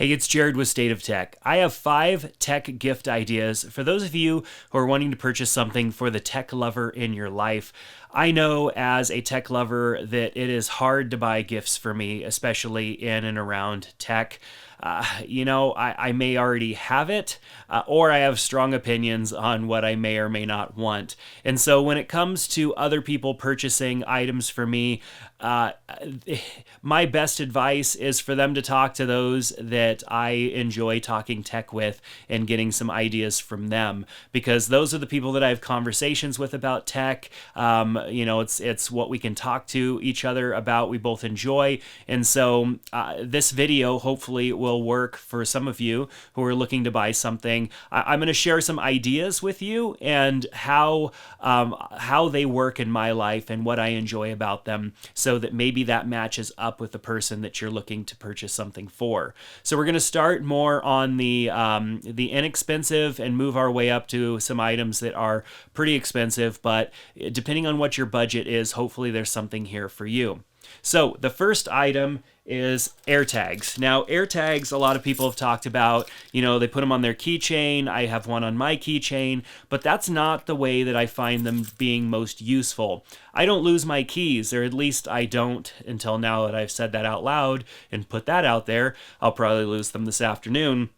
Hey, it's Jared with State of Tech. I have 5 tech gift ideas for those of you who are wanting to purchase something for the tech lover in your life. I know as a tech lover that it is hard to buy gifts for me, especially in and around tech. I may already have it, or I have strong opinions on what I may or may not want. And so when it comes to other people purchasing items for me, my best advice is for them to talk to those that I enjoy talking tech with and getting some ideas from them, because those are the people that I have conversations with about tech. It's what we can talk to each other about, we both enjoy. And so this video hopefully will work for some of you who are looking to buy something. I'm going to share some ideas with you and how they work in my life and what I enjoy about them, so that maybe that matches up with the person that you're looking to purchase something for. So we're going to start more on the inexpensive and move our way up to some items that are pretty expensive, but depending on what your budget is, hopefully there's something here for you. So the first item is Airtags. Now, Airtags, a lot of people have talked about, they put them on their keychain. I have one on my keychain, but that's not the way that I find them being most useful. I don't lose my keys, or at least I don't until now that I've said that out loud and put that out there. I'll probably lose them this afternoon.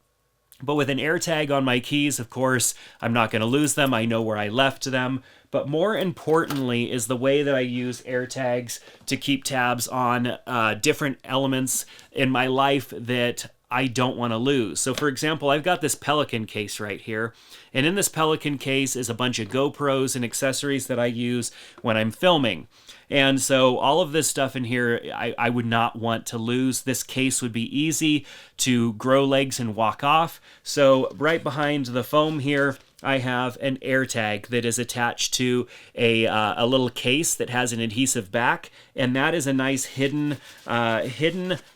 But with an AirTag on my keys, of course, I'm not going to lose them. I know where I left them. But more importantly is the way that I use AirTags to keep tabs on different elements in my life that I don't want to lose. So for example, I've got this Pelican case right here. And in this Pelican case is a bunch of GoPros and accessories that I use when I'm filming. And so all of this stuff in here, I would not want to lose. This case would be easy to grow legs and walk off. So right behind the foam here, I have an AirTag that is attached to a little case that has an adhesive back, and that is a nice hidden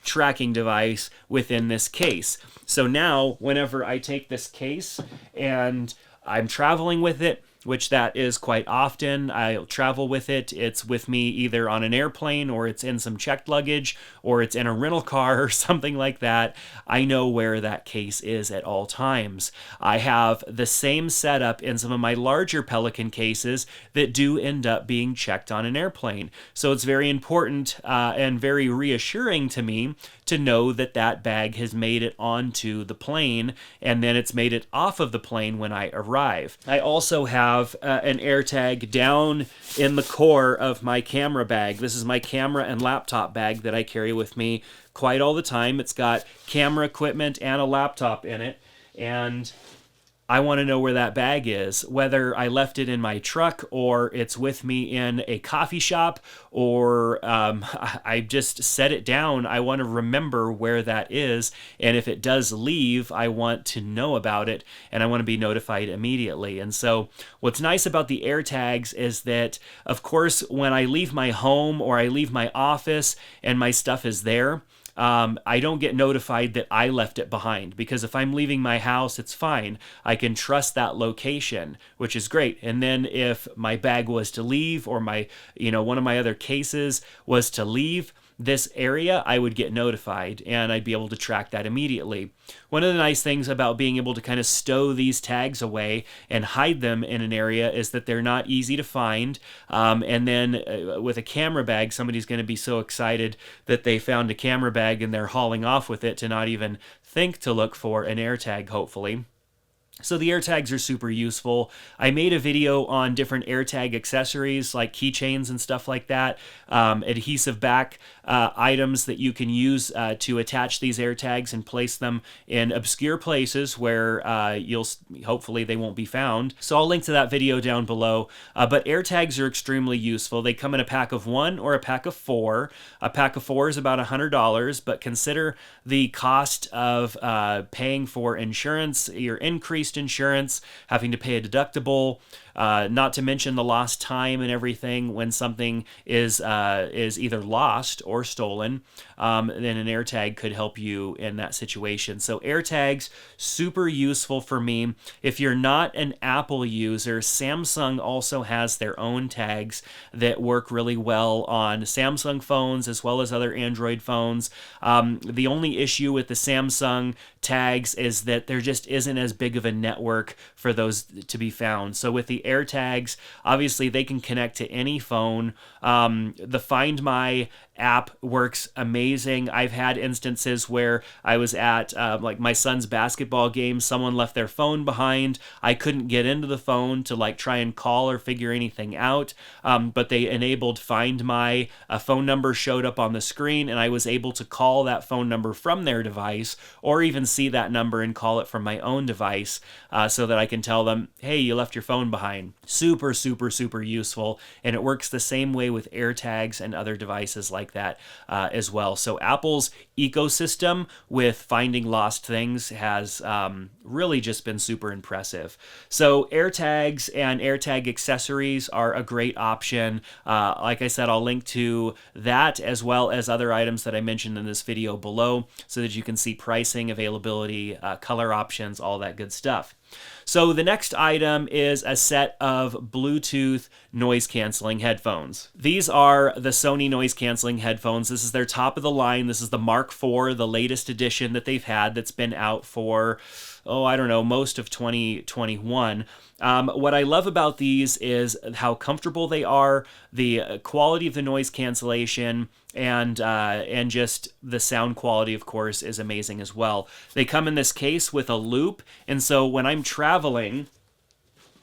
tracking device within this case. So now, whenever I take this case and I'm traveling with it, which that is quite often, I'll travel with it. It's with me either on an airplane, or it's in some checked luggage, or it's in a rental car or something like that. I know where that case is at all times. I have the same setup in some of my larger Pelican cases that do end up being checked on an airplane. So it's very important and very reassuring to me to know that that bag has made it onto the plane, and then it's made it off of the plane when I arrive. I also have an AirTag down in the core of my camera bag. This is my camera and laptop bag that I carry with me quite all the time. It's got camera equipment and a laptop in it, and I want to know where that bag is, whether I left it in my truck, or it's with me in a coffee shop, or I just set it down. I want to remember where that is, and if it does leave, I want to know about it, and I want to be notified immediately. And so what's nice about the AirTags is that, of course, when I leave my home or I leave my office and my stuff is there, I don't get notified that I left it behind, because if I'm leaving my house, it's fine. I can trust that location, which is great. And then if my bag was to leave, or one of my other cases was to leave this area, I would get notified, and I'd be able to track that immediately. One of the nice things about being able to kind of stow these tags away and hide them in an area is that they're not easy to find. And then with a camera bag, somebody's going to be so excited that they found a camera bag and they're hauling off with it to not even think to look for an AirTag, hopefully. So the AirTags are super useful. I made a video on different AirTag accessories like keychains and stuff like that, adhesive back items that you can use to attach these AirTags and place them in obscure places where hopefully they won't be found. So I'll link to that video down below. But AirTags are extremely useful. They come in a pack of 1 or a pack of 4. A pack of 4 is about $100, but consider the cost of paying for insurance, your increased insurance, having to pay a deductible, Not to mention the lost time and everything when something is either lost or stolen. Then an AirTag could help you in that situation. So AirTags, super useful for me. If you're not an Apple user, Samsung also has their own tags that work really well on Samsung phones as well as other Android phones. The only issue with the Samsung tags is that there just isn't as big of a network for those to be found. So with the AirTags, obviously they can connect to any phone. The Find My app works amazing. I've had instances where I was at like my son's basketball game, someone left their phone behind. I couldn't get into the phone to like try and call or figure anything out, but they enabled Find My. A phone number showed up on the screen and I was able to call that phone number from their device, or even see that number and call it from my own device, so that I can tell them, hey, you left your phone behind. Super, super, super useful. And it works the same way with AirTags and other devices like that as well. So Apple's ecosystem with finding lost things has really just been super impressive. So AirTags and AirTag accessories are a great option. Like I said, I'll link to that as well as other items that I mentioned in this video below so that you can see pricing, availability, color options, all that good stuff. So the next item is a set of Bluetooth noise canceling headphones. These are the Sony noise canceling headphones. This is their top of the line. This is the Mark IV, the latest edition that they've had that's been out for, I don't know, most of 2021. What I love about these is how comfortable they are, the quality of the noise cancellation, and just the sound quality, of course, is amazing as well. They come in this case with a loop, and so when I'm traveling,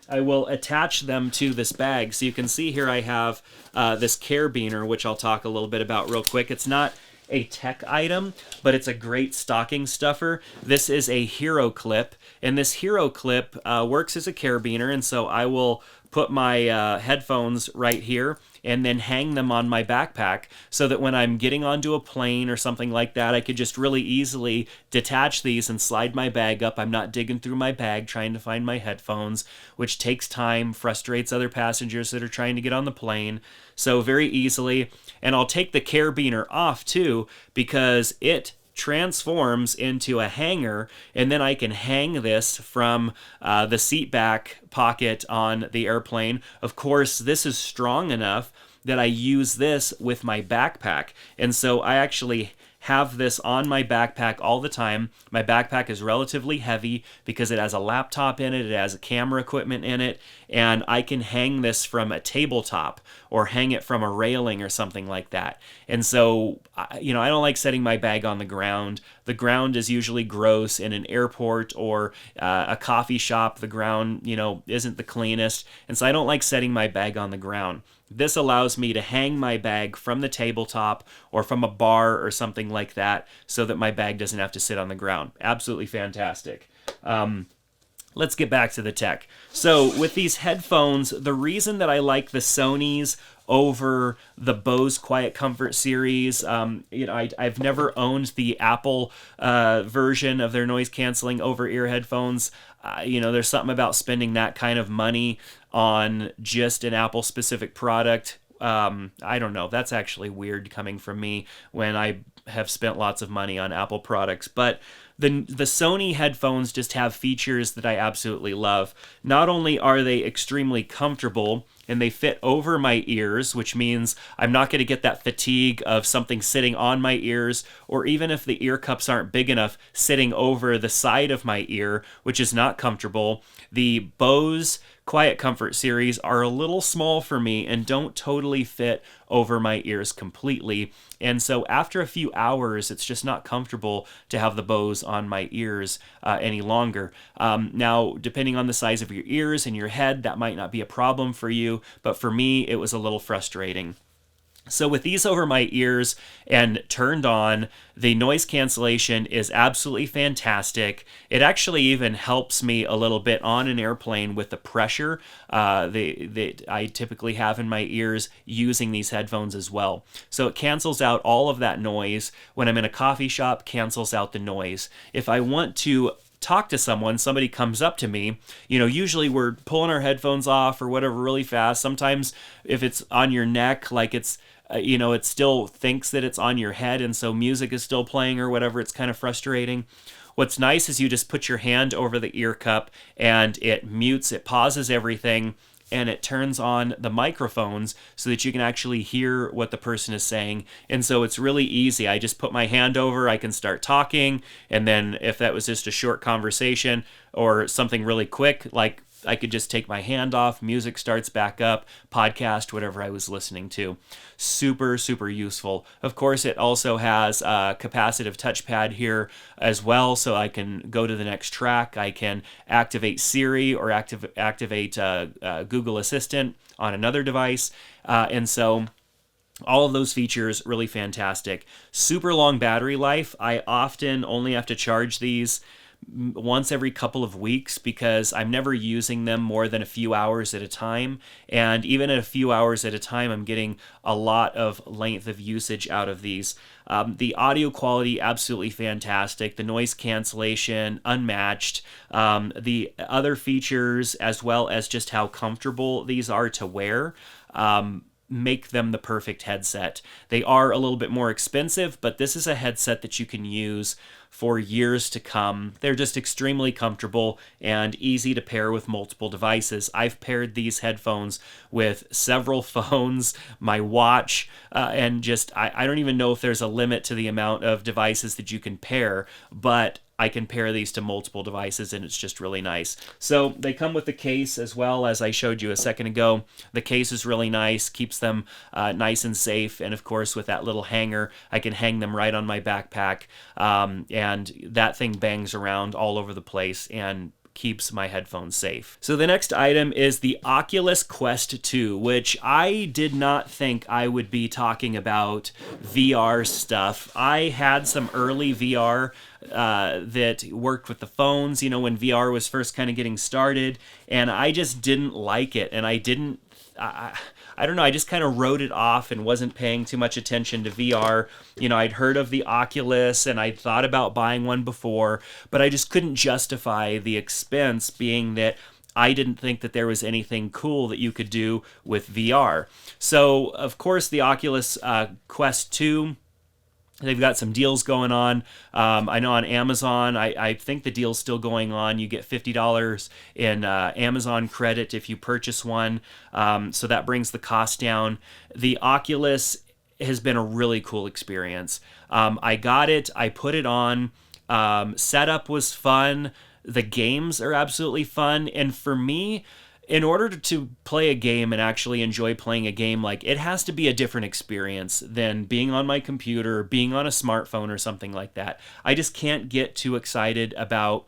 I will attach them to this bag. So you can see here I have this carabiner, which I'll talk a little bit about real quick. It's not a tech item, but it's a great stocking stuffer. This is a Hero Clip, and this Hero Clip works as a carabiner, and so I will put my headphones right here and then hang them on my backpack so that when I'm getting onto a plane or something like that, I could just really easily detach these and slide my bag up. I'm not digging through my bag trying to find my headphones, which takes time, frustrates other passengers that are trying to get on the plane. So very easily. And I'll take the carabiner off too, because it transforms into a hanger, and then I can hang this from the seat back pocket on the airplane. Of course, this is strong enough that I use this with my backpack, and so I actually have this on my backpack all the time. My backpack is relatively heavy because it has a laptop in it, it has camera equipment in it, and I can hang this from a tabletop or hang it from a railing or something like that. And so, I don't like setting my bag on the ground. The ground is usually gross in an airport or a coffee shop. The ground, isn't the cleanest. And so I don't like setting my bag on the ground. This allows me to hang my bag from the tabletop or from a bar or something like that so that my bag doesn't have to sit on the ground. Absolutely fantastic. Let's get back to the tech. So with these headphones, the reason that I like the Sonys over the Bose Quiet Comfort series, I've never owned the Apple version of their noise canceling over-ear headphones. There's something about spending that kind of money on just an Apple-specific product. I don't know. That's actually weird coming from me when I have spent lots of money on Apple products. But the Sony headphones just have features that I absolutely love. Not only are they extremely comfortable and they fit over my ears, which means I'm not going to get that fatigue of something sitting on my ears, or even if the ear cups aren't big enough, sitting over the side of my ear, which is not comfortable. The Bose Quiet Comfort series are a little small for me and don't totally fit over my ears completely. And so after a few hours, it's just not comfortable to have the Bose on my ears any longer. Now, depending on the size of your ears and your head, that might not be a problem for you, but for me, it was a little frustrating. So with these over my ears and turned on, the noise cancellation is absolutely fantastic. It actually even helps me a little bit on an airplane with the pressure that I typically have in my ears using these headphones as well. So it cancels out all of that noise. When I'm in a coffee shop, cancels out the noise. If I want to talk to someone, somebody comes up to me, usually we're pulling our headphones off or whatever really fast. Sometimes if it's on your neck, like it's, it still thinks that it's on your head, and so music is still playing or whatever. It's kind of frustrating. What's nice is you just put your hand over the ear cup and it mutes, it pauses everything, and it turns on the microphones so that you can actually hear what the person is saying. And so it's really easy. I just put my hand over, I can start talking, and then if that was just a short conversation or something really quick, like I could just take my hand off, music starts back up, podcast, whatever I was listening to. Super, super useful. Of course, it also has a capacitive touchpad here as well, so I can go to the next track. I can activate Siri or activate Google Assistant on another device. And so all of those features, really fantastic. Super long battery life. I often only have to charge these once every couple of weeks because I'm never using them more than a few hours at a time. And even at a few hours at a time, I'm getting a lot of length of usage out of these. The audio quality, absolutely fantastic. The noise cancellation, unmatched. The other features, as well as just how comfortable these are to wear, make them the perfect headset. They are a little bit more expensive, but this is a headset that you can use for years to come. They're just extremely comfortable and easy to pair with multiple devices. I've paired these headphones with several phones, my watch, and just I don't even know if there's a limit to the amount of devices that you can pair, but I can pair these to multiple devices, and it's just really nice. So they come with the case as well, as I showed you a second ago. The case is really nice, keeps them nice and safe, and of course with that little hanger, I can hang them right on my backpack, and that thing bangs around all over the place and keeps my headphones safe. So the next item is the Oculus Quest 2, which I did not think I would be talking about VR stuff. I had some early VR that worked with the phones, when VR was first kind of getting started, and I just didn't like it, and I don't know, I just kind of wrote it off and wasn't paying too much attention to VR. I'd heard of the Oculus and I'd thought about buying one before, but I just couldn't justify the expense, being that I didn't think that there was anything cool that you could do with VR. So, of course, the Oculus Quest 2, they've got some deals going on. I know on Amazon, I think the deal's still going on. You get $50 in Amazon credit if you purchase one. So that brings the cost down. The Oculus has been a really cool experience. I got it. I put it on. Setup was fun. The games are absolutely fun. And for me, in order to play a game and actually enjoy playing a game, like, it has to be a different experience than being on my computer, being on a smartphone or something like that. I just can't get too excited about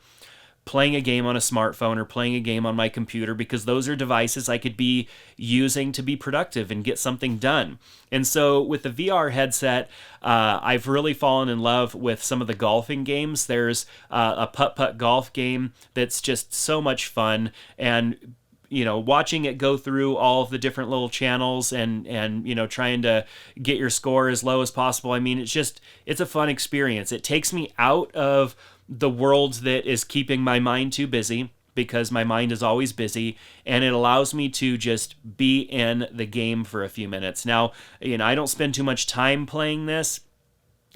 playing a game on a smartphone or playing a game on my computer, because those are devices I could be using to be productive and get something done. And so with the VR headset, I've really fallen in love with some of the golfing games. There's a putt-putt golf game that's just so much fun, and watching it go through all of the different little channels and trying to get your score as low as possible. I mean, it's a fun experience. It takes me out of the world that is keeping my mind too busy, because my mind is always busy, and it allows me to just be in the game for a few minutes. Now, I don't spend too much time playing this,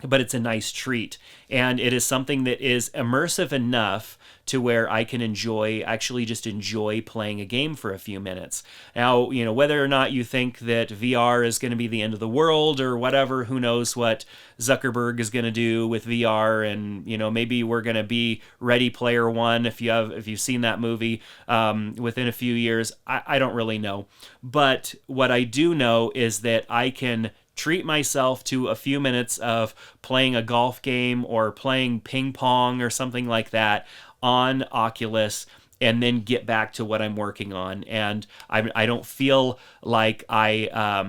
but it's a nice treat, and it is something that is immersive enough to where I can actually just enjoy playing a game for a few minutes. Now, whether or not you think that VR is going to be the end of the world or whatever, who knows what Zuckerberg is going to do with VR, and maybe we're going to be Ready Player One if you've seen that movie within a few years. I don't really know, but what I do know is that I can treat myself to a few minutes of playing a golf game or playing ping pong or something like that on Oculus, and then get back to what I'm working on. And I don't feel like I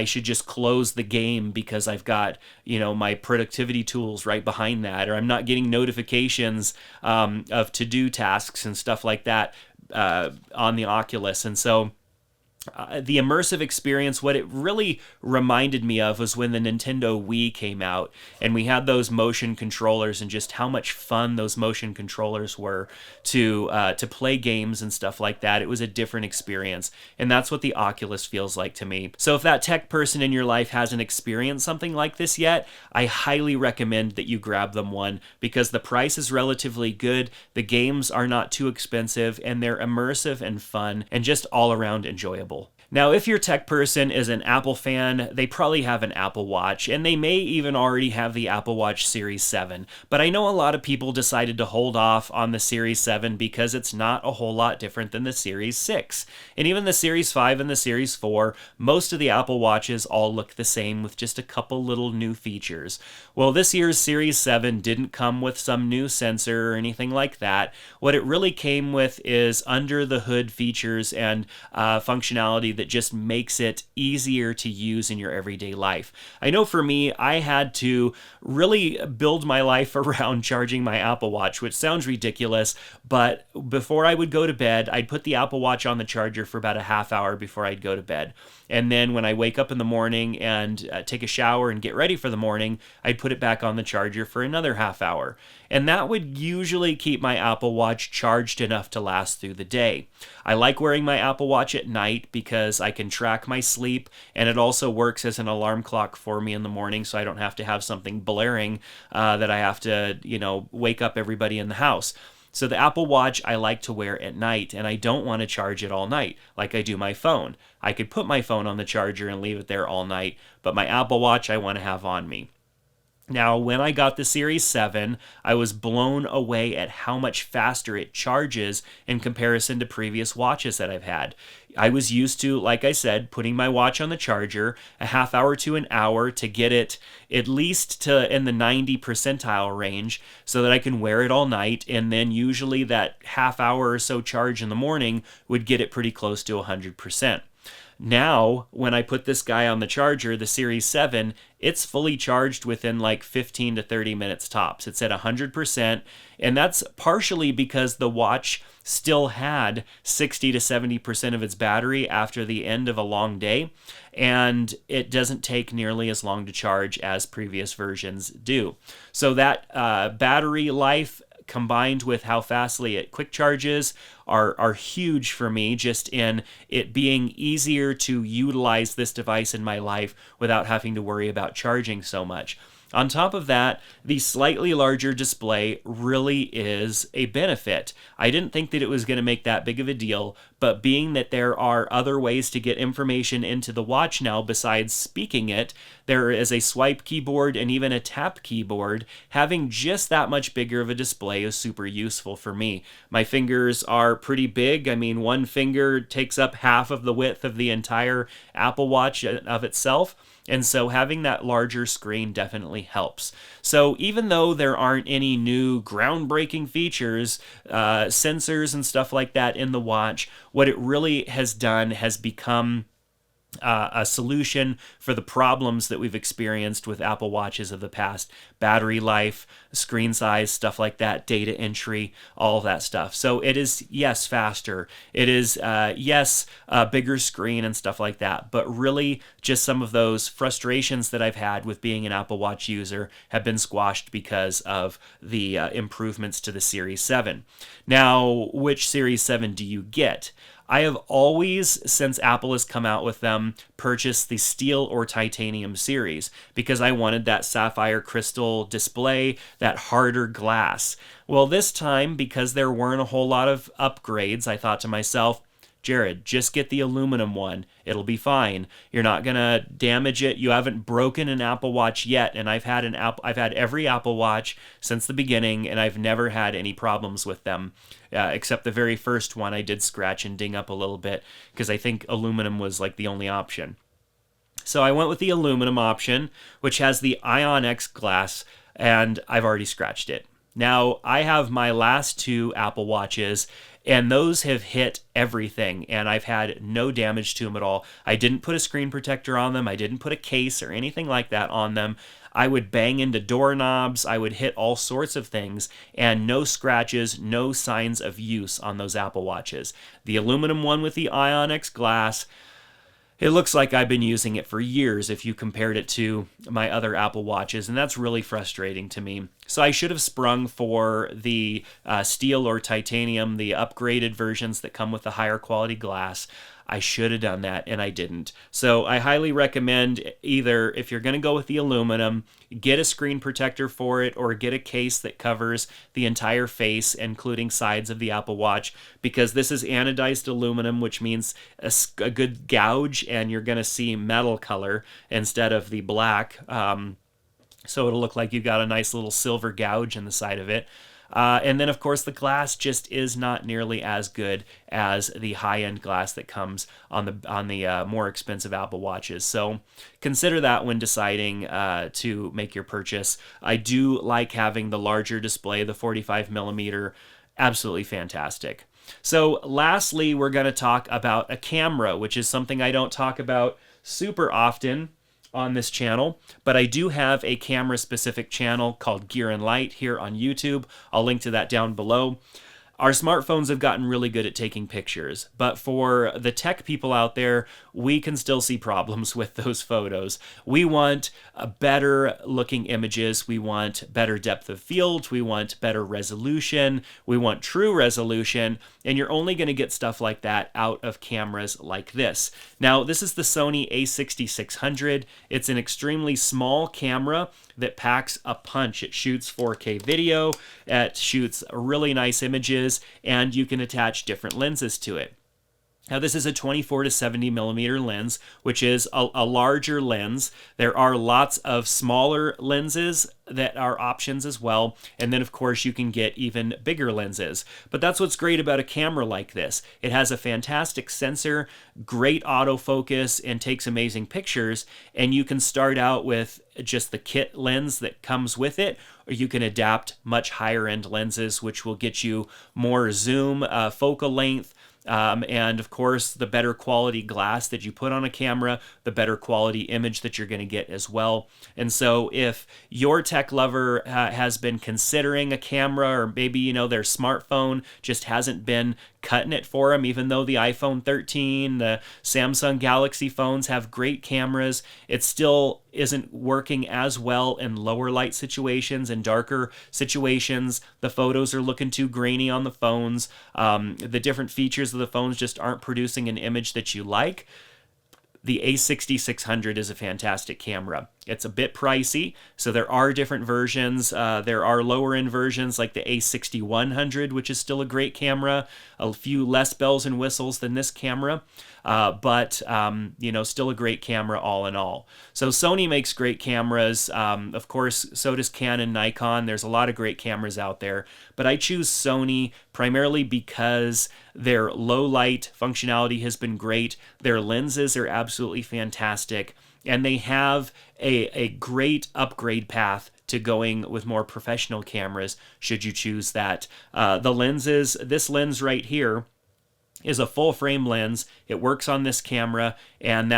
should just close the game because I've got my productivity tools right behind that, or I'm not getting notifications of to-do tasks and stuff like that on the Oculus. And so the immersive experience, what it really reminded me of was when the Nintendo Wii came out and we had those motion controllers, and just how much fun those motion controllers were to play games and stuff like that. It was a different experience, and that's what the Oculus feels like to me. So if that tech person in your life hasn't experienced something like this yet, I highly recommend that you grab them one, because the price is relatively good, the games are not too expensive, and they're immersive and fun and just all around enjoyable. Now, if your tech person is an Apple fan, they probably have an Apple Watch, and they may even already have the Apple Watch Series 7. But I know a lot of people decided to hold off on the Series 7 because it's not a whole lot different than the Series 6. And even the Series 5 and the Series 4, most of the Apple Watches all look the same with just a couple little new features. Well, this year's Series 7 didn't come with some new sensor or anything like that. What it really came with is under the hood features and functionality that just makes it easier to use in your everyday life. I know for me, I had to really build my life around charging my Apple Watch, which sounds ridiculous, but before I would go to bed, I'd put the Apple Watch on the charger for about a half hour before I'd go to bed. And then when I wake up in the morning and take a shower and get ready for the morning, I'd put it back on the charger for another half hour. And that would usually keep my Apple Watch charged enough to last through the day. I like wearing my Apple Watch at night because I can track my sleep, and it also works as an alarm clock for me in the morning, so I don't have to have something blaring that I have to, wake up everybody in the house. So the Apple Watch I like to wear at night, and I don't want to charge it all night like I do my phone. I could put my phone on the charger and leave it there all night, but my Apple Watch I want to have on me. Now, when I got the Series 7, I was blown away at how much faster it charges in comparison to previous watches that I've had. I was used to, like I said, putting my watch on the charger a half hour to an hour to get it at least to in the 90 percentile range so that I can wear it all night, and then usually that half hour or so charge in the morning would get it pretty close to 100%. Now, when I put this guy on the charger, the Series 7, it's fully charged within like 15 to 30 minutes tops. It's at 100%, and that's partially because the watch still had 60 to 70% of its battery after the end of a long day, and it doesn't take nearly as long to charge as previous versions do. So that battery life combined with how fastly it quick charges are huge for me, just in it being easier to utilize this device in my life without having to worry about charging so much. On top of that, the slightly larger display really is a benefit. I didn't think that it was going to make that big of a deal, but being that there are other ways to get information into the watch now besides speaking it, there is a swipe keyboard and even a tap keyboard. Having just that much bigger of a display is super useful for me. My fingers are pretty big. I mean, one finger takes up half of the width of the entire Apple Watch of itself. And so having that larger screen definitely helps. So even though there aren't any new groundbreaking features, sensors and stuff like that in the watch, what it really has done has become a solution for the problems that we've experienced with Apple Watches of the past. Battery life, screen size, stuff like that, data entry, all of that stuff. So it is, yes, faster. It is, yes, a bigger screen and stuff like that. But really, just some of those frustrations that I've had with being an Apple Watch user have been squashed because of the improvements to the Series 7. Now, which Series 7 do you get? I have always, since Apple has come out with them, purchased the steel or titanium series because I wanted that sapphire crystal display, that harder glass. Well, this time, because there weren't a whole lot of upgrades, I thought to myself, Jared, just get the aluminum one. It'll be fine. You're not gonna damage it. You haven't broken an Apple Watch yet, and I've had every Apple Watch since the beginning, and I've never had any problems with them, except the very first one I did scratch and ding up a little bit because I think aluminum was like the only option. So I went with the aluminum option, which has the Ion X glass, and I've already scratched it. Now, I have my last two Apple Watches, and those have hit everything, and I've had no damage to them at all. I didn't put a screen protector on them. I didn't put a case or anything like that on them. I would bang into doorknobs. I would hit all sorts of things, and no scratches, no signs of use on those Apple Watches. The aluminum one with the Ion X glass, It looks like I've been using it for years if you compared it to my other Apple Watches, and that's really frustrating to me. So I should have sprung for the steel or titanium, the upgraded versions that come with the higher quality glass. I should have done that, and I didn't. So I highly recommend either, if you're going to go with the aluminum, get a screen protector for it, or get a case that covers the entire face, including sides of the Apple Watch, because this is anodized aluminum, which means a good gouge, and you're going to see metal color instead of the black. So it'll look like you got a nice little silver gouge in the side of it. And then, of course, the glass just is not nearly as good as the high-end glass that comes on the more expensive Apple Watches. So consider that when deciding to make your purchase. I do like having the larger display, the 45 millimeter, absolutely fantastic. So lastly, we're going to talk about a camera, which is something I don't talk about super often on this channel, but I do have a camera specific channel called Gear and Light here on YouTube. I'll link to that down below. Our smartphones have gotten really good at taking pictures, but for the tech people out there, we can still see problems with those photos. We want better looking images. We want better depth of field. We want better resolution. We want true resolution, and you're only going to get stuff like that out of cameras like this. Now, this is the Sony a6600. It's an extremely small camera that packs a punch. It shoots 4K video, it shoots really nice images, and you can attach different lenses to it. Now, this is a 24 to 70 millimeter lens, which is a larger lens. There are lots of smaller lenses that are options as well. And then, of course, you can get even bigger lenses. But that's what's great about a camera like this. It has a fantastic sensor, great autofocus, and takes amazing pictures. And you can start out with just the kit lens that comes with it, or you can adapt much higher end lenses, which will get you more zoom, focal length, and of course, the better quality glass that you put on a camera, the better quality image that you're going to get as well. And so if your tech lover has been considering a camera, or maybe, their smartphone just hasn't been cutting it for them, even though the iPhone 13, the Samsung Galaxy phones have great cameras, it still isn't working as well in lower light situations and darker situations. The photos are looking too grainy on the phones. The different features of the phones just aren't producing an image that you like. The a6600 is a fantastic camera. It's a bit pricey, so there are different versions. There are lower end versions like the a6100, which is still a great camera. A few less bells and whistles than this camera, but still a great camera all in all. So Sony makes great cameras. Of course, so does Canon, Nikon. There's a lot of great cameras out there, but I choose Sony primarily because their low light functionality has been great. Their lenses are absolutely fantastic, and they have a great upgrade path to going with more professional cameras should you choose that. The lenses, this lens right here is a full frame lens. It works on this camera, and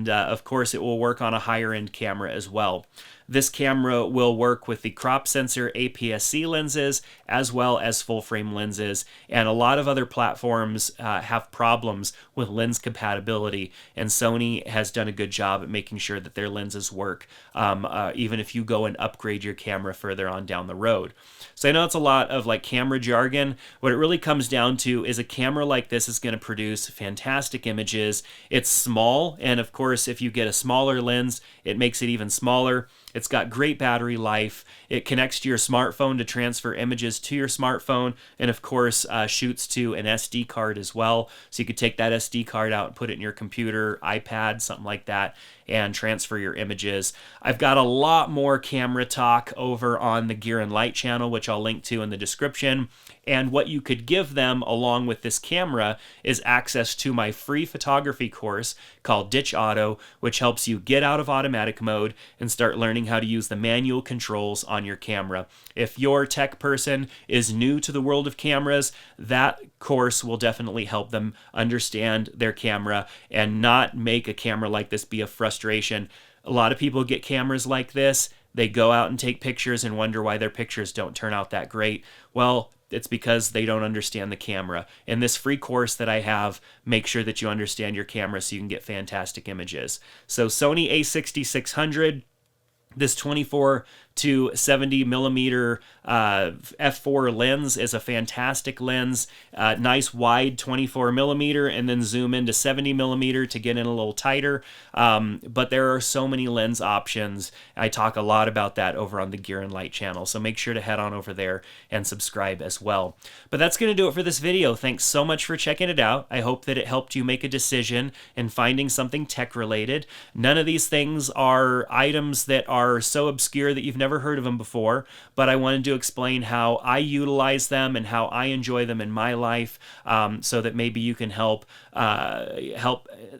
of course it will work on a higher end camera as well. This camera will work with the crop sensor APS-C lenses as well as full frame lenses, and a lot of other platforms have problems with lens compatibility, and Sony has done a good job at making sure that their lenses work, even if you go and upgrade your camera further on down the road. So I know it's a lot of camera jargon. What it really comes down to is a camera like this is going to produce fantastic images. It's small, and of course if you get a smaller lens, it makes it even smaller. It's got great battery life. It connects to your smartphone to transfer images to your smartphone, and of course shoots to an SD card as well. So you could take that SD card out and put it in your computer, iPad, something like that, and transfer your images. I've got a lot more camera talk over on the Gear and Light channel, which I'll link to in the description. And what you could give them along with this camera is access to my free photography course called Ditch Auto, which helps you get out of automatic mode and start learning how to use the manual controls on your camera. If your tech person is new to the world of cameras, that course will definitely help them understand their camera and not make a camera like this be a frustration. A lot of people get cameras like this, they go out and take pictures and wonder why their pictures don't turn out that great. Well, it's because they don't understand the camera. In this free course that I have, make sure that you understand your camera so you can get fantastic images. So Sony a6600, this 24 to 70 millimeter f4 lens is a fantastic lens. Nice wide 24 millimeter, and then zoom into 70 millimeter to get in a little tighter. But there are so many lens options. I talk a lot about that over on the Gear and Light channel, so make sure to head on over there and subscribe as well. But that's going to do it for this video. Thanks so much for checking it out. I hope that it helped you make a decision in finding something tech related. None of these things are items that are so obscure that you've never heard of them before, but I wanted to explain how I utilize them and how I enjoy them in my life, so that maybe you can help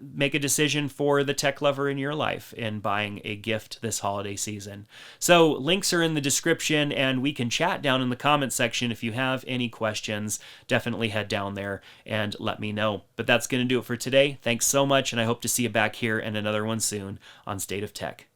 make a decision for the tech lover in your life in buying a gift this holiday season. So links are in the description, and we can chat down in the comment section. If you have any questions, definitely head down there and let me know. But that's going to do it for today. Thanks so much, and I hope to see you back here in another one soon on State of Tech.